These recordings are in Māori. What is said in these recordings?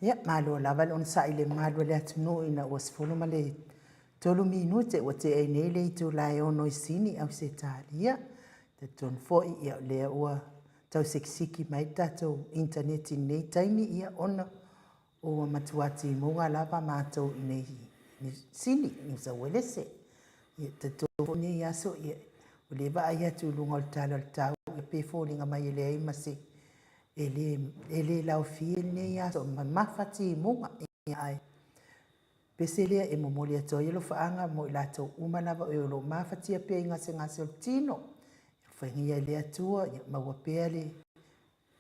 Ia malo lava on sa ile malo le atunu ina wasfulu male tolu minute o te ai nei le tu lai ono sini au se talia te ton foi ia le ua tau seksiki mai tatou internet nei taimi ia ona o matuati munga lava matou nei ni sini ni sa welese ia te to ni ia so ia o le va ia tu lunga tala tau e pe folinga mai le ai masi ele lau fi ne ia so mafati munga ia ai peselia e momoli ato ia lo faanga mo la to uma lava e lo mafati pe inga se ngase tino fa ngia le atua ia maua pele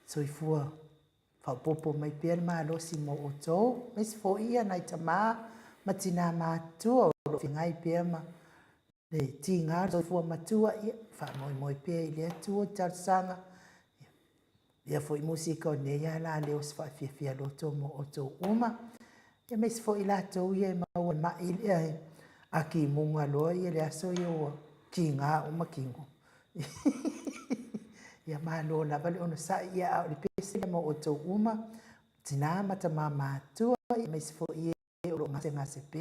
soifua fa popo mai pele ma lo si mo oto mes fo ia nai tama matina ma tu lo fingai pe ma le tinga soifua matua ia fa moi pe le atua tarsanga ia foi musika o ne ia la le os fa fia lo to mo oto uma ia mes fo ila to ia ma ia aki munga lo ia le aso ia kinga o makingo ia malo la vale ona sa ia le pese mo oto uma tina mata mama tu ia mes fo ia o ngase pe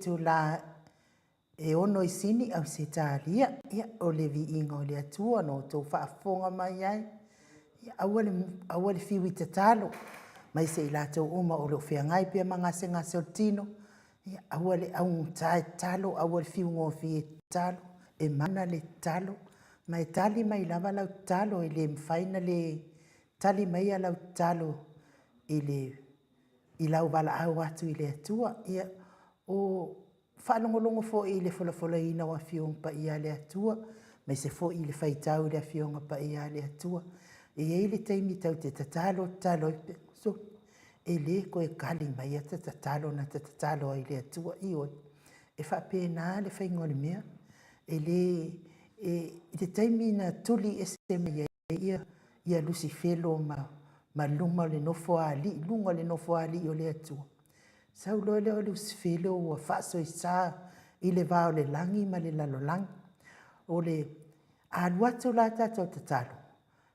tu la e ono i sini au se tālia, ia o le vi inga o le atua no tau whaafonga mai ai. Ia awale whiwi te talo, mai se i lātou uma o leo whiangai pia mangase ngase o tino. Ia awale au tae talo, awale whiu ngō whi e talo, e mana le talo. Mai tali mai lava lau talo, i le mwhaina le tali mai a lau talo, i lau wala au atu i le atua. Ia o whanongolongo fo i le wholafola ina wa whiong pa i a le atua, mai se fo i le whaitau le whionga pa i a le atua. E ei le teimi tau te tatalo talo i pe so. E le ko e kali mai a te tatalo na te tatalo i le atua i oi. E whapena le whaingone mea. E le teimi na tuli e se mea ia lusi whelo ma lunga le nofo ali, lunga le nofo ali o le atua. Sau loe leo lusi whelo ua whaso i sā i le vao le langi ma le lalo langi. O le aluatu la tato tatalo.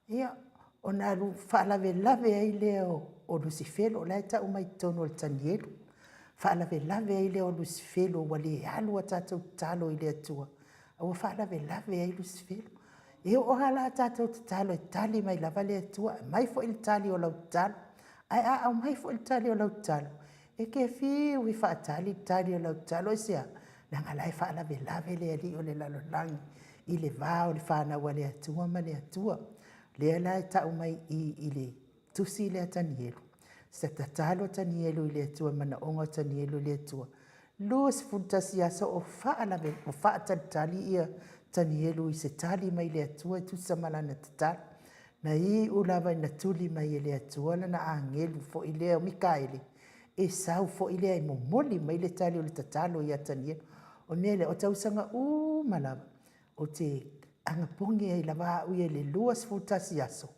Ia o na lu whaalawe lave ai leo o lusi whelo, lai ta umai tono le tanielu. Whaalawe lave ai leo o lusi whelo wa le alua tato talo i le atua. Awa whaalawe lave ai lusi whelo. E o hala tato talo e tali mai lava le atua, mai fo il tali o lau talo. Ai au mai fo il tali o lau talo. E ke fiu i whaatali tali o lau talo e sea. Nanga lai whaalawe lave le ali o le lalo langi. I le vao le whanawa le atua ma le atua. Lea lai tau mai i le tusi le tanielu. Se tatalo tanielu i le atua mana onga tanielu le atua. Luas funtasi aso o whaalawe o whaatali ia tanielu i se tali mai le atua i tusa malana tatalo. Na i ulawa na tuli mai le atua na angelu fo i lea o Mikaele. E sau fo i lea i momoli mai le tali o le tatalo i tanielu. O nele o tausanga malawa. O te angapongi ai lava ui le luas futasi aso.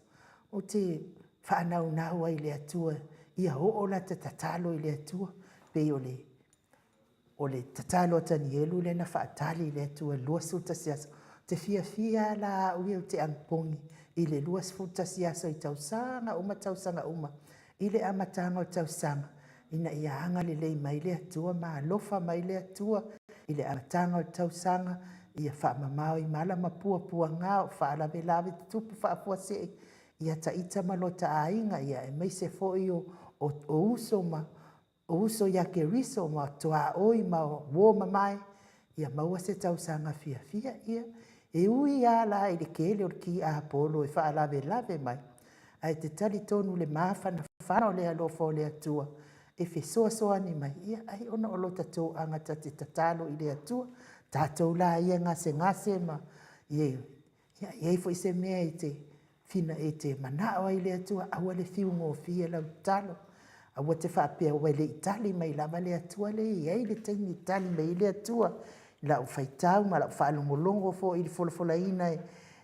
O te whanau nau ai le atua. Ia o la te tatalo i le atua. Pe o le tatalo tanielu le na whaatali le atua luas futasi aso. Te fia la ui o te angapongi. I le luas futasi aso i tausanga uma. I le amatanga o tausanga. Ina ia anga le lei mai le atua ma alofa mai le atua. I le amatanga o tausanga. Ia whaamamao i mala mapua ngā o whaalawe lawe te tupu whaapua se ia taita malota a inga ia e meise fo i o uso ia ke riso ma toa oi ma o mamai ia maua se tausanga fia ia e ui ala i le kele o ki a polo e whaalawe lawe mai ai te tali tonu le mawhana whana o le alofa o le atua e soa ni mai ia ai ona o lota tō angata te tatalo i le atua tātou la ia ngase ma iei fo i se mea i te fina e te manao ai le atua aua le fiu ngō fia lau talo aua te whaapea ua le itali mai lava le atua le iei le teini itali mai le atua la u whaitau ma la u whaalongolongo fo i le folafola ina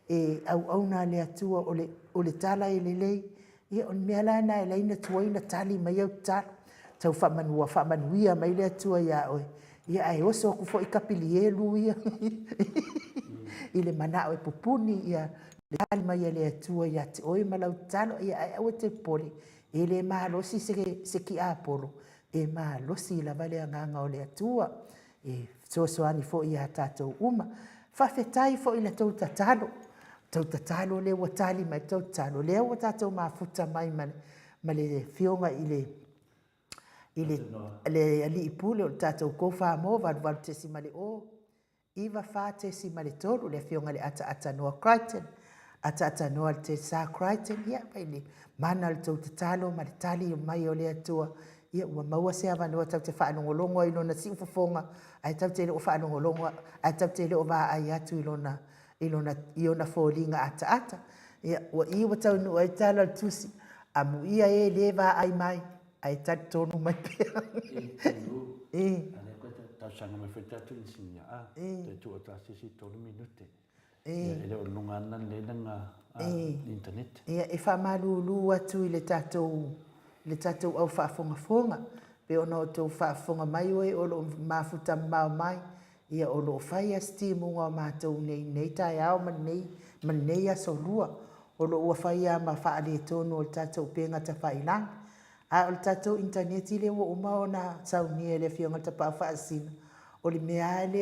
e au na le atua o le tala e le lei ia on mea la na e leina tuaina tali mai au talo tau whamanuia mai le atua ia oi ia ai oso ku fo i kapilielu ia i le manao e pupuni ia le tali mai le atua ia te oi malau talo ia ai au te poli e le mahalosi se ki apolo e mahalosi la vale anganga o le atua e soani fo ia tātou uma whawhetai fo i le tau tatalo le watali mai tau tatalo le o tātou mafuta mai ma le fionga i le ali i pule o tātou kou wha walu te simale o iwa wha te simale tolu le fionga le ata noa Crichton ata noa te sa Crichton ia pai le mana le tau tatalo ma le tali mai o le atua ia ua maua se ava noa tau te whaanongolongo i lona si ufafonga ai tau te leo whaanongolongo ai tau te leo waa ai atu i lona fōlinga ata ia ua iwa tau nua i tala tusi amu ia e le waa ai mai ai tatu tonu mai pia. Ane koe tau sanga mai whai tatu in sinia a, te tu o tāsisi tonu minute. E leo nungana lena ngā internet. Ia e whamalulu atu i le tātou au whaafonga. Pe ono o tau whaafonga mai oe o lo mafuta mau mai. Ia o lo whai a stimu ngā mātou nei tai au man nei aso lua. O lo ua whai a ma whaale tonu o tātou penga ta whailang. A o tātou interneti le o uma o na saunia le fionga ta pao whaasina. o le mea e le